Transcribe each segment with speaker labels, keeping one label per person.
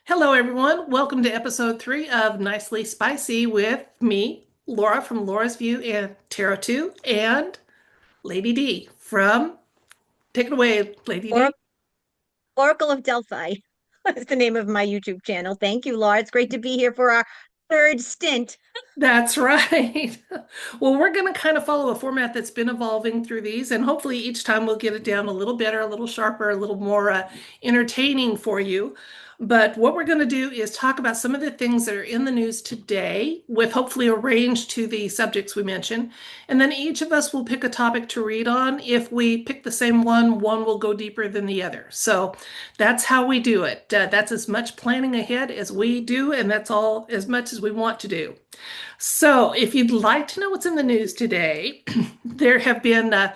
Speaker 1: Hello, everyone. Welcome to episode 3 of Nicely Spicy with me, Laura from Laura's View and Tarot 2, and Lady D from Take It Away, Lady
Speaker 2: Or
Speaker 1: D.
Speaker 2: Oracle of Delphi is the name of my YouTube channel. Thank you, Laura. It's great to be here for our third stint.
Speaker 1: That's right. Well, we're going to kind of follow a format that's been evolving through these, and hopefully each time we'll get it down a little better, a little sharper, a little more entertaining for you. But what we're going to do is talk about some of the things that are in the news today, with hopefully a range to the subjects we mentioned. And then each of us will pick a topic to read on. If we pick the same one will go deeper than the other. So that's how we do it. That's as much planning ahead as we do, and that's all as much as we want to do. So, if you'd like to know what's in the news today, there have been,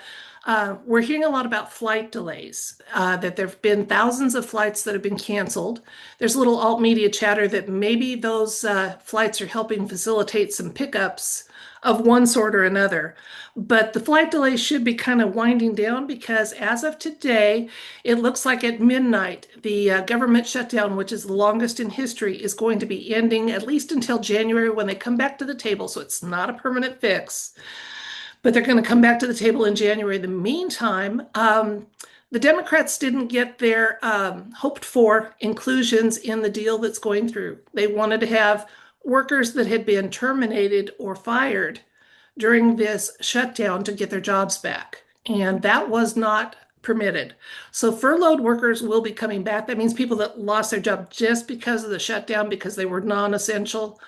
Speaker 1: we're hearing a lot about flight delays, that there have been thousands of flights that have been canceled. There's a little alt media chatter that maybe those flights are helping facilitate some pickups of one sort or another. But the flight delays should be kind of winding down because as of today, it looks like at midnight, the government shutdown, which is the longest in history, is going to be ending at least until January when they come back to the table. So it's not a permanent fix, but they're going to come back to the table in January. In the meantime, the Democrats didn't get their hoped for inclusions in the deal that's going through. They wanted to have workers that had been terminated or fired during this shutdown to get their jobs back. And that was not permitted. So furloughed workers will be coming back. That means people that lost their job just because of the shutdown, because they were non-essential,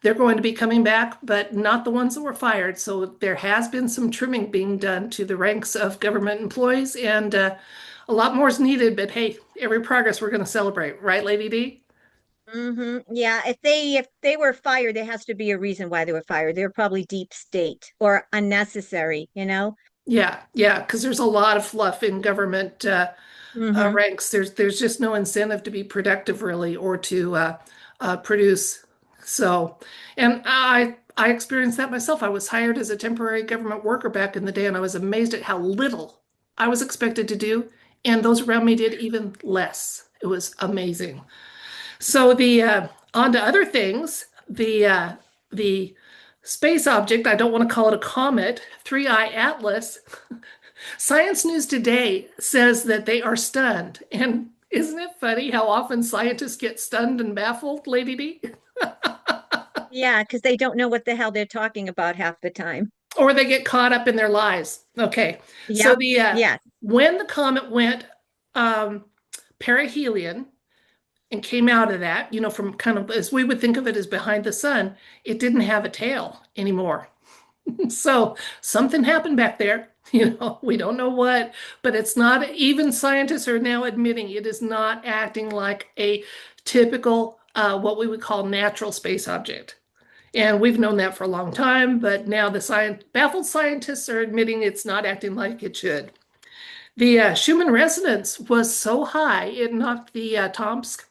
Speaker 1: they're going to be coming back, but not the ones that were fired. So there has been some trimming being done to the ranks of government employees, and a lot more is needed. But hey, every progress we're going to celebrate, right, Lady D?
Speaker 2: Yeah, if they were fired, there has to be a reason why they were fired. They were probably deep state or unnecessary.
Speaker 1: Yeah, because there's a lot of fluff in government
Speaker 2: hmm
Speaker 1: ranks. There's just no incentive to be productive really or to produce. So, and I experienced that myself. I was hired as a temporary government worker back in the day, and I was amazed at how little I was expected to do, and those around me did even less. It was amazing. So the on to other things. The space object, I don't want to call it a comet, Three-Eye Atlas. Science News Today says that they are stunned. And isn't it funny how often scientists get stunned and baffled, Lady D?
Speaker 2: Yeah, because they don't know what the hell they're talking about half the time.
Speaker 1: Or they get caught up in their lies. Okay. So
Speaker 2: Yep.
Speaker 1: the
Speaker 2: Yes.
Speaker 1: when the comet went um, perihelion and came out of that, from kind of as we would think of it as behind the sun, it didn't have a tail anymore. So something happened back there. We don't know what, but it's not, even scientists are now admitting it is not acting like a typical, what we would call natural space object. And we've known that for a long time, but now the baffled scientists are admitting it's not acting like it should. The Schumann resonance was so high, it knocked the Tomsk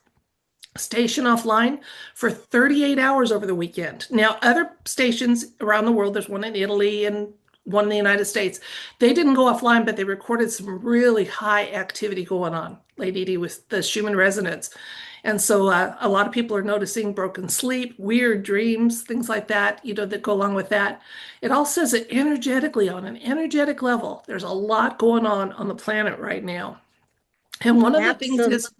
Speaker 1: station offline for 38 hours over the weekend. Now, other stations around the world, there's one in Italy and one in the United States, they didn't go offline, but they recorded some really high activity going on, Lady D, with the Schumann resonance. And so a lot of people are noticing broken sleep, weird dreams, things like that, that go along with that. It all says that energetically, on an energetic level, there's a lot going on the planet right now. And one of the things
Speaker 2: Absolutely.
Speaker 1: is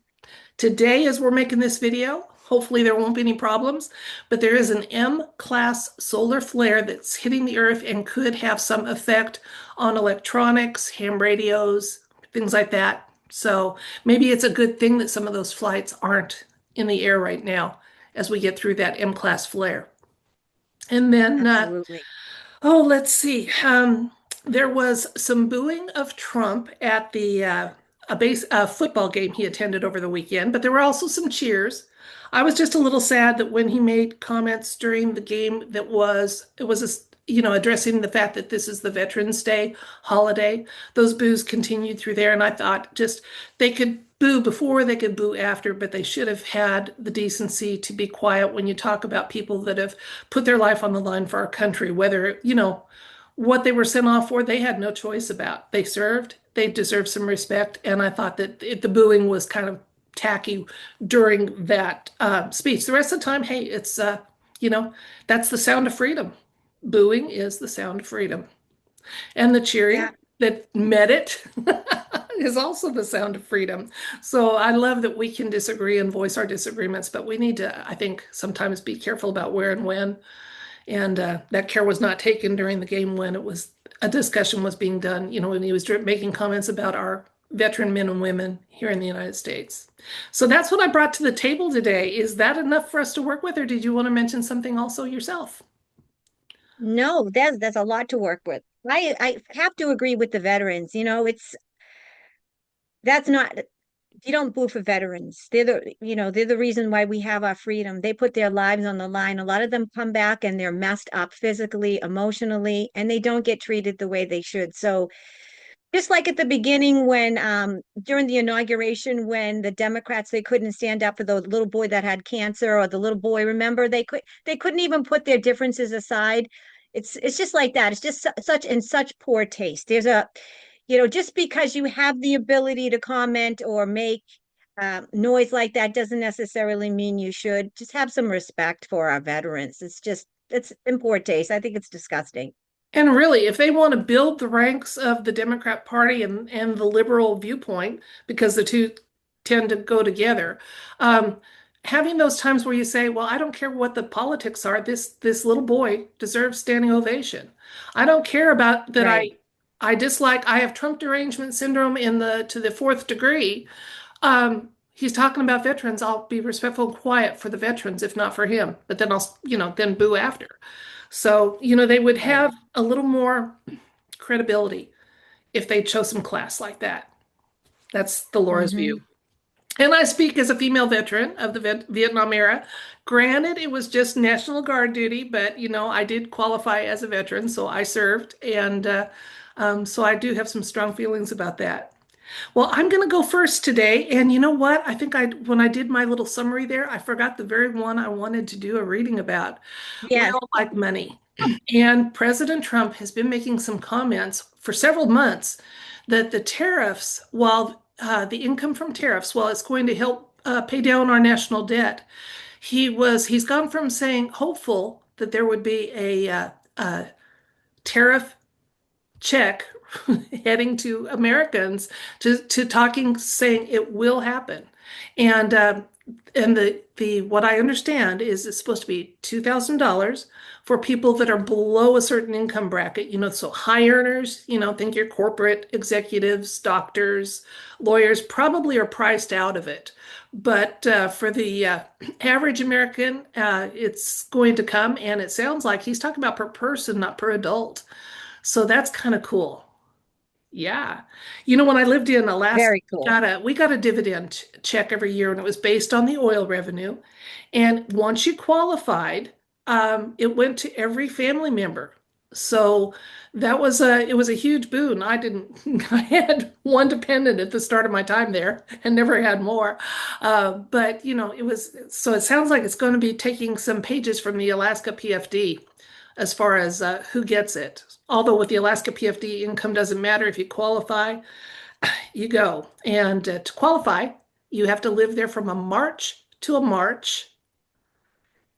Speaker 1: today, as we're making this video, hopefully there won't be any problems, but there is an M-class solar flare that's hitting the Earth and could have some effect on electronics, ham radios, things like that. So maybe it's a good thing that some of those flights aren't in the air right now as we get through that M-class flare. And then,
Speaker 2: Absolutely.
Speaker 1: let's see. There was some booing of Trump at the a football game he attended over the weekend, but there were also some cheers. I was just a little sad that when he made comments during the game that addressing the fact that this is the Veterans Day holiday, those boos continued through there, and I thought just they could boo before, they could boo after, but they should have had the decency to be quiet when you talk about people that have put their life on the line for our country, whether, what they were sent off for, they had no choice about. They served, they deserve some respect, and I thought that the booing was kind of tacky during that speech. The rest of the time, hey, it's you know, that's the sound of freedom. Booing is the sound of freedom. And the cheering
Speaker 2: Yeah.
Speaker 1: that met it is also the sound of freedom. So I love that we can disagree and voice our disagreements, but we need to, I think, sometimes be careful about where and when. And that care was not taken during the game when it was a discussion was being done, when he was making comments about our veteran men and women here in the United States. So that's what I brought to the table today. Is that enough for us to work with, or did you want to mention something also yourself?
Speaker 2: No, that's a lot to work with. I have to agree with the veterans. That's not you don't boo for veterans. They're the reason why we have our freedom. They put their lives on the line. A lot of them come back and they're messed up physically, emotionally, and they don't get treated the way they should. So just like at the beginning when during the inauguration when the Democrats they couldn't stand up for the little boy that had cancer or the little boy, remember they couldn't even put their differences aside. It's just like that. It's just such in such poor taste. Just because you have the ability to comment or make noise like that doesn't necessarily mean you should. Just have some respect for our veterans. It's in poor taste. I think it's disgusting.
Speaker 1: And really, if they want to build the ranks of the Democrat Party and the liberal viewpoint, because the two tend to go together, um, having those times where you say, "Well, I don't care what the politics are. This little boy deserves standing ovation. I don't care about that.
Speaker 2: Right.
Speaker 1: I dislike. I have Trump derangement syndrome in the to the fourth degree. He's talking about veterans. I'll be respectful and quiet for the veterans, if not for him. But then I'll, then boo after. So, they would
Speaker 2: Right.
Speaker 1: have a little more credibility if they chose some class like that. That's the Laura's view.
Speaker 2: Hmm.
Speaker 1: And I speak as a female veteran of the Vietnam era. Granted, it was just National Guard duty, but I did qualify as a veteran, so I served, and so I do have some strong feelings about that. Well, I'm going to go first today, and you know what? I think when I did my little summary there, I forgot the very one I wanted to do a reading about. We
Speaker 2: Yes.
Speaker 1: all like money. And President Trump has been making some comments for several months that the tariffs, while the income from tariffs, while it's going to help pay down our national debt, he's gone from saying hopeful that there would be a tariff check heading to Americans to talking saying it will happen. And the what I understand is it's supposed to be $2,000 for people that are below a certain income bracket, so high earners, think your corporate executives, doctors, lawyers probably are priced out of it. But for the average American, it's going to come, and it sounds like he's talking about per person, not per adult. So that's kind of cool. Yeah. When I lived in Alaska,
Speaker 2: Very cool.
Speaker 1: we got a dividend check every year, and it was based on the oil revenue. And once you qualified, it went to every family member. So that was it was a huge boon. I didn't I had one dependent at the start of my time there and never had more. But it was so it sounds like it's going to be taking some pages from the Alaska PFD as far as who gets it. Although with the Alaska PFD, income doesn't matter. If you qualify, you go. And to qualify, you have to live there from a March to a March.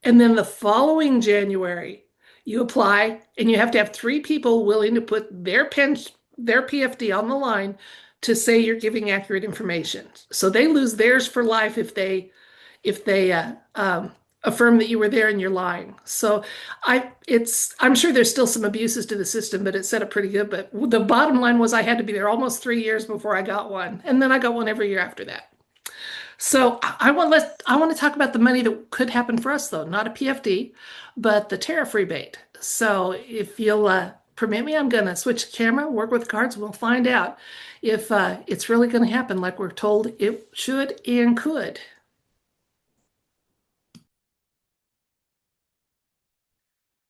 Speaker 1: And then the following January, you apply, and you have to have three people willing to put their PFD on the line to say you're giving accurate information. So they lose theirs for life if they affirm that you were there and you're lying. So I'm sure there's still some abuses to the system, but it's set up pretty good. But the bottom line was I had to be there almost 3 years before I got one, and then I got one every year after that. So I want to talk about the money that could happen for us though, not a PFD, but the tariff rebate. So if you'll permit me, I'm going to switch the camera, work with cards, and we'll find out if it's really going to happen like we're told it should and could.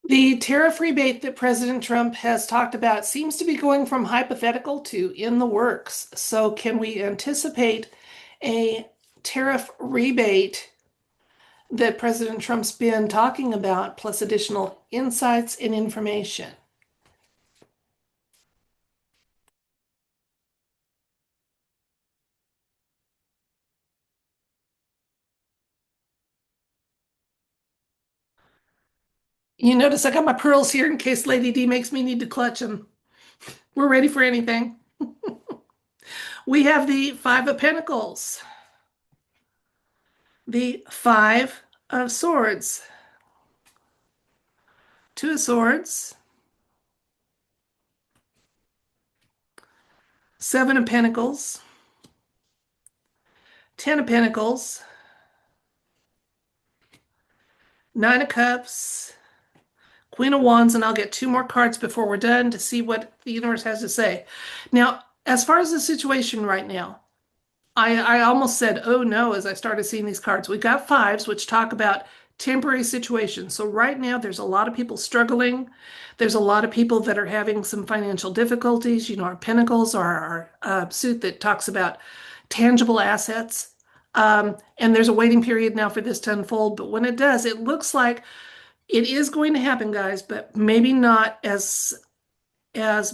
Speaker 1: The tariff rebate that President Trump has talked about seems to be going from hypothetical to in the works. So, can we anticipate a tariff rebate that President Trump's been talking about, plus additional insights and information? You notice I got my pearls here in case Lady D makes me need to clutch them. We're ready for anything. We have the Five of Pentacles, the Five of Swords, Two of Swords, Seven of Pentacles, Ten of Pentacles, Nine of Cups, Queen of Wands, and I'll get two more cards before we're done to see what the universe has to say. Now, as far as the situation right now, I almost said, oh no, as I started seeing these cards. We've got fives, which talk about temporary situations. So right now, there's a lot of people struggling. There's a lot of people that are having some financial difficulties. You know, our pentacles are our suit that talks about tangible assets. And there's a waiting period now for this to unfold. But when it does, it looks like it is going to happen, guys, but maybe not as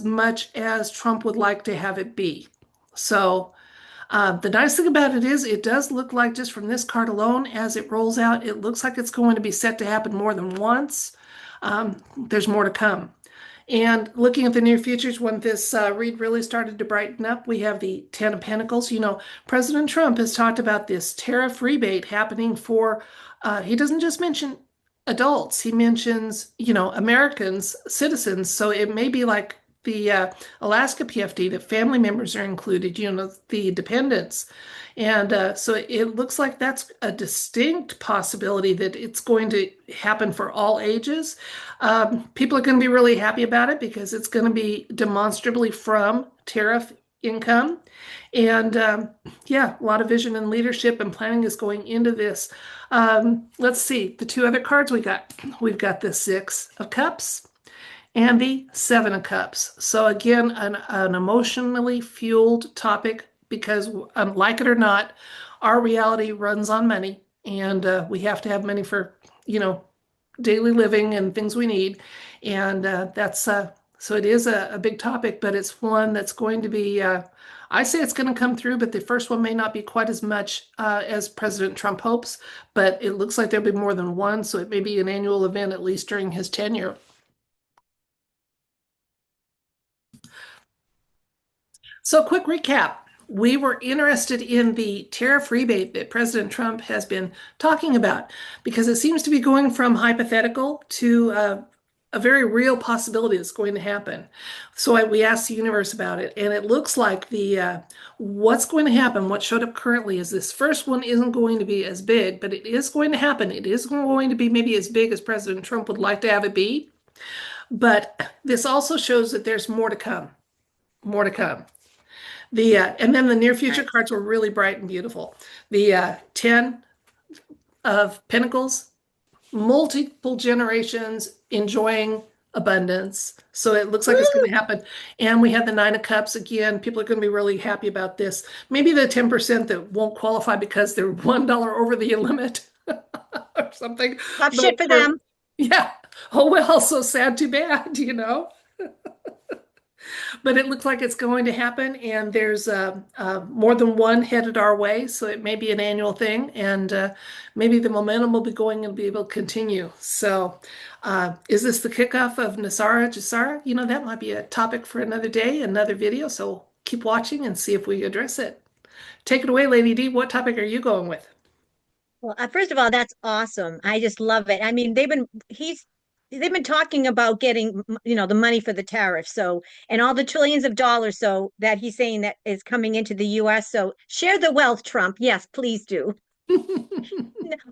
Speaker 1: much as Trump would like to have it be. So the nice thing about it is it does look like just from this card alone, as it rolls out, it looks like it's going to be set to happen more than once. There's more to come. And looking at the near futures, when this read really started to brighten up, we have the Ten of Pentacles. You know, President Trump has talked about this tariff rebate happening for, he doesn't just mention adults, he mentions, you know, Americans, citizens. So it may be like the Alaska PFD, that family members are included, you know, the dependents. And so it looks like that's a distinct possibility that it's going to happen for all ages. People are going to be really happy about it because it's going to be demonstrably from tariff income. And yeah, a lot of vision and leadership and planning is going into this. Let's see, the two other cards we got. We've got the Six of Cups and the Seven of Cups. So again, an emotionally fueled topic because, like it or not, our reality runs on money, and we have to have money for, you know, daily living and things we need. And that's so it is a big topic, but it's one that's going to be. I say it's going to come through, but the first one may not be quite as much as President Trump hopes. But it looks like there'll be more than one, so it may be an annual event at least during his tenure. So, quick recap. We were interested in the tariff rebate that President Trump has been talking about because it seems to be going from hypothetical to a very real possibility that's going to happen. So we asked the universe about it, and it looks like the what's going to happen, what showed up currently is this first one isn't going to be as big, but it is going to happen. It is going to be maybe as big as President Trump would like to have it be, but this also shows that there's more to come. More to come. The and then the near future
Speaker 2: Nice.
Speaker 1: cards were really bright and beautiful. The Ten of Pentacles, multiple generations enjoying abundance. So it looks like it's going
Speaker 2: Woo!
Speaker 1: to happen. And we had the Nine of Cups again. People are going to be really happy about this. Maybe the 10% that won't qualify because they're $1 over the limit or something.
Speaker 2: Tough shit
Speaker 1: But
Speaker 2: for
Speaker 1: for
Speaker 2: them.
Speaker 1: yeah. Oh well, so sad, too bad, you know. But it looks like it's going to happen, and there's more than one headed our way, so it may be an annual thing, and maybe the momentum will be going and be able to continue. So, is this the kickoff of Nasara Jasara? You know, that might be a topic for another day, another video. So keep watching and see if we address it. Take it away, Lady D. What topic are you going with?
Speaker 2: Well, first of all, that's awesome. I just love it. I mean, they've been talking about getting, the money for the tariff. So, and all the trillions of dollars so that he's saying that is coming into the US. So, share the wealth, Trump. Yes, please do.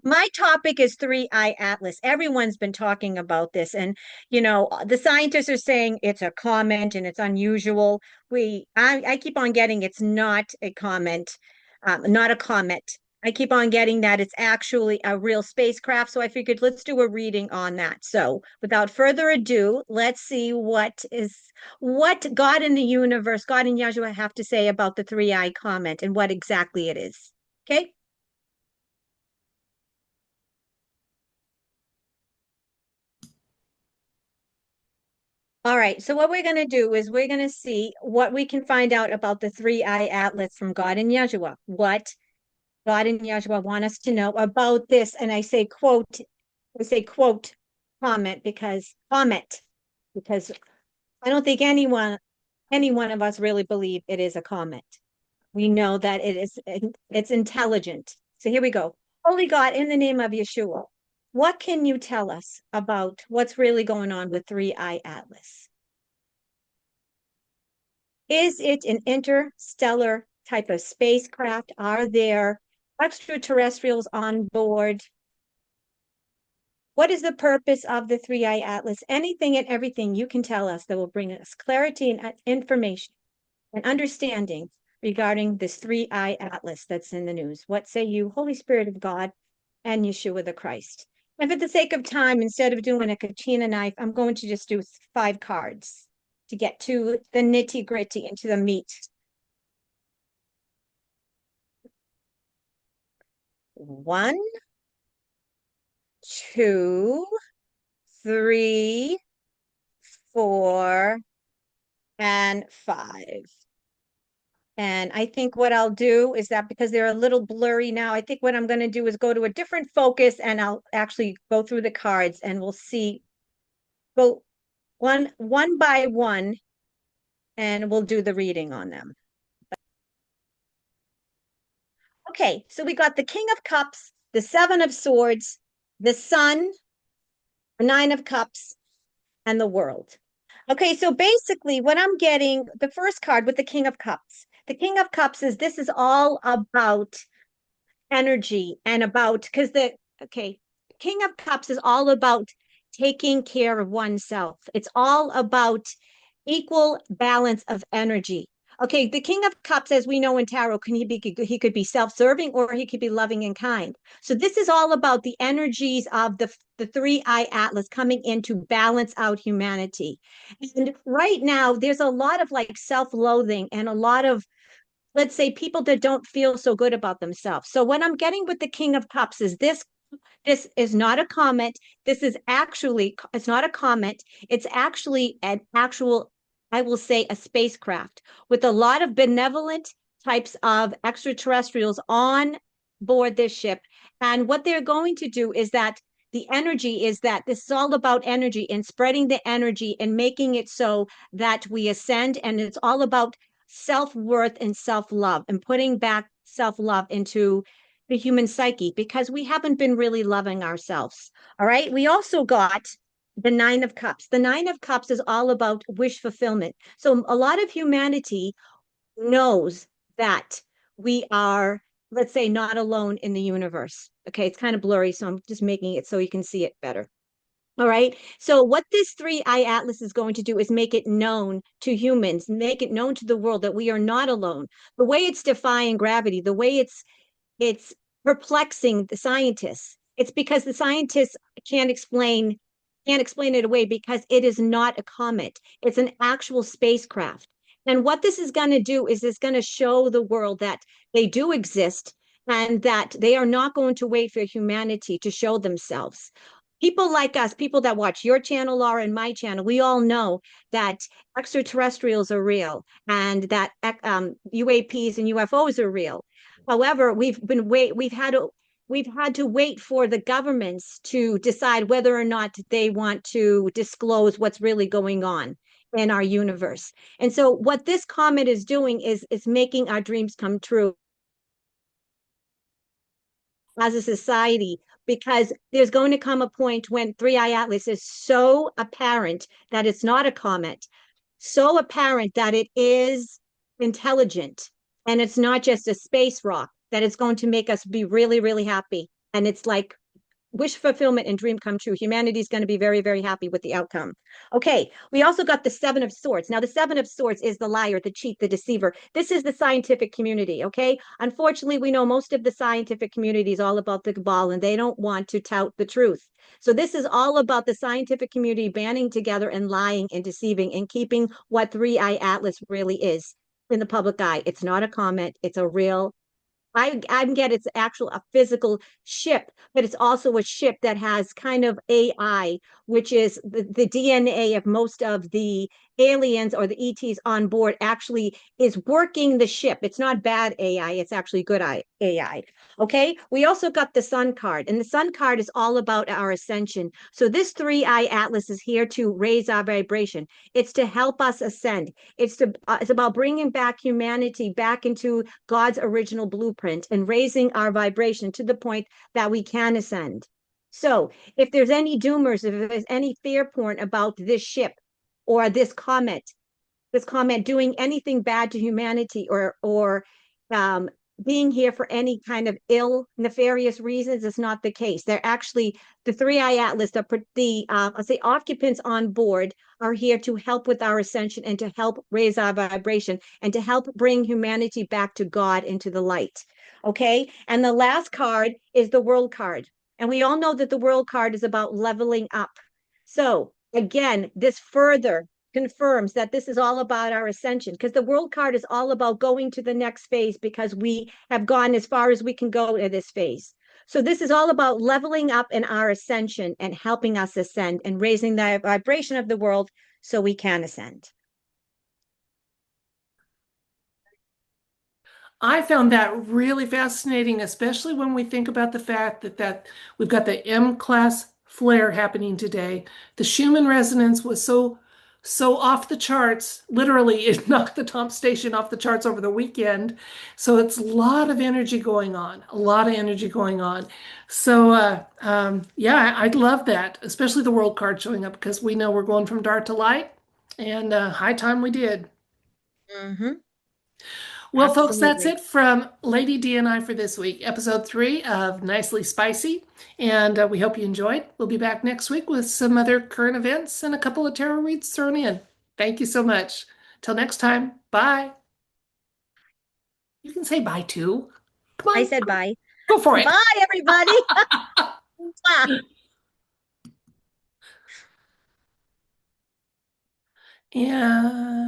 Speaker 2: My topic is Three Eye Atlas. Everyone's been talking about this, and the scientists are saying it's a comment and it's unusual. I keep on getting it's not a comment, not a comet. I keep on getting that it's actually a real spacecraft. So I figured let's do a reading on that. So without further ado, let's see what God in the universe, God and Yahshua have to say about the three-eye comet and what exactly it is. Okay. All right. So what we're going to do is we're going to see what we can find out about the three-eye atlas from God and Yahshua. What God and Yahshua want us to know about this. And I say, quote, because I don't think any one of us really believe it is a comet. We know that it's intelligent. So here we go. Holy God, in the name of Yeshua, what can you tell us about what's really going on with 3I Atlas? Is it an interstellar type of spacecraft? Are there extraterrestrials on board? What is the purpose of the 3I Atlas? Anything and everything you can tell us that will bring us clarity and information and understanding regarding this 3I Atlas that's in the news. What say you, Holy Spirit of God and Yeshua the Christ? And for the sake of time, instead of doing a kachina knife, I'm going to just do 5 cards to get to the nitty gritty and to the meat. 1, 2, 3, 4, and 5. And I think what I'll do is that because they're a little blurry now, I think what I'm going to do is go to a different focus and I'll actually go through the cards and we'll see, go one by one, and we'll do the reading on them. Okay, so we got the King of Cups, the 7 of Swords, the Sun, the 9 of Cups, and the World. Okay, so basically what I'm getting, the first card with the King of Cups. The King of Cups is, this is all about energy and about, because King of Cups is all about taking care of oneself. It's all about equal balance of energy. Okay, the King of Cups, as we know in tarot, he could be self-serving or he could be loving and kind. So this is all about the energies of the 3I Atlas coming in to balance out humanity. And right now, there's a lot of like self-loathing and a lot of, let's say, people that don't feel so good about themselves. So what I'm getting with the King of Cups is this is not a comment. This is actually, it's not a comment. It's actually an actual, I will say, a spacecraft with a lot of benevolent types of extraterrestrials on board this ship. And what they're going to do is that the energy is that this is all about energy and spreading the energy and making it so that we ascend. And it's all about self-worth and self-love and putting back self-love into the human psyche because we haven't been really loving ourselves. All right. We also got the 9 of Cups. The 9 of Cups is all about wish fulfillment. So a lot of humanity knows that we are, let's say, not alone in the universe. Okay. It's kind of blurry. So I'm just making it so you can see it better. All right. So what this 3I Atlas is going to do is make it known to humans, make it known to the world that we are not alone. The way it's defying gravity, the way it's perplexing the scientists. It's because the scientists can't explain it away because it is not a comet. It's an actual spacecraft. And what this is going to do is it's going to show the world that they do exist and that they are not going to wait for humanity to show themselves. People like us, people that watch your channel, Laura, and my channel, we all know that extraterrestrials are real and that UAPs and UFOs are real. However, we've had to wait for the governments to decide whether or not they want to disclose what's really going on in our universe. And so what this comet is doing is making our dreams come true as a society, because there's going to come a point when 3I Atlas is so apparent that it's not a comet, so apparent that it is intelligent and it's not just a space rock, that it's going to make us be really, really happy. And it's like wish fulfillment and dream come true. Humanity is going to be very, very happy with the outcome. Okay, we also got the 7 of Swords. Now, the 7 of Swords is the liar, the cheat, the deceiver. This is the scientific community, okay? Unfortunately, we know most of the scientific community is all about the cabal and they don't want to tout the truth. So this is all about the scientific community banding together and lying and deceiving and keeping what 3I Atlas really is in the public eye. It's not a comment, it's a real, I get it's actual a physical ship, but it's also a ship that has kind of AI, which is the DNA of most of the aliens or the ETs on board actually is working the ship. It's not bad AI, it's actually good AI. Okay. We also got the Sun card, and the Sun card is all about our ascension. So this 3-eye atlas is here to raise our vibration. It's to help us ascend. It's about bringing back humanity back into God's original blueprint and raising our vibration to the point that we can ascend. So if there's any doomers, if there's any fear porn about this ship or this comment doing anything bad to humanity or um, being here for any kind of ill, nefarious reasons is not the case. They're actually the 3-eye atlas, the I'll say occupants on board are here to help with our ascension and to help raise our vibration and to help bring humanity back to God into the light. Okay. And the last card is the world card. And we all know that the world card is about leveling up. So again, this further confirms that this is all about our ascension because the world card is all about going to the next phase because we have gone as far as we can go in this phase. So this is all about leveling up in our ascension and helping us ascend and raising the vibration of the world so we can ascend.
Speaker 1: I found that really fascinating, especially when we think about the fact that we've got the M class flare happening today. The Schumann resonance was so off the charts. Literally, it knocked the top station off the charts over the weekend. So it's a lot of energy going on, a lot of energy going on. So yeah, I love that, especially the world card showing up because we know we're going from dark to light, and high time we did.
Speaker 2: Mm-hmm.
Speaker 1: Well, folks, that's
Speaker 2: Absolutely.
Speaker 1: it from Lady D and I for this week, episode 3 of Nicely Spicy. And we hope you enjoyed. We'll be back next week with some other current events and a couple of tarot reads thrown in. Thank you so much. Till next time, bye. You can say bye too. Come
Speaker 2: I
Speaker 1: on,
Speaker 2: said bye.
Speaker 1: go for it.
Speaker 2: Bye, everybody.
Speaker 1: Yeah.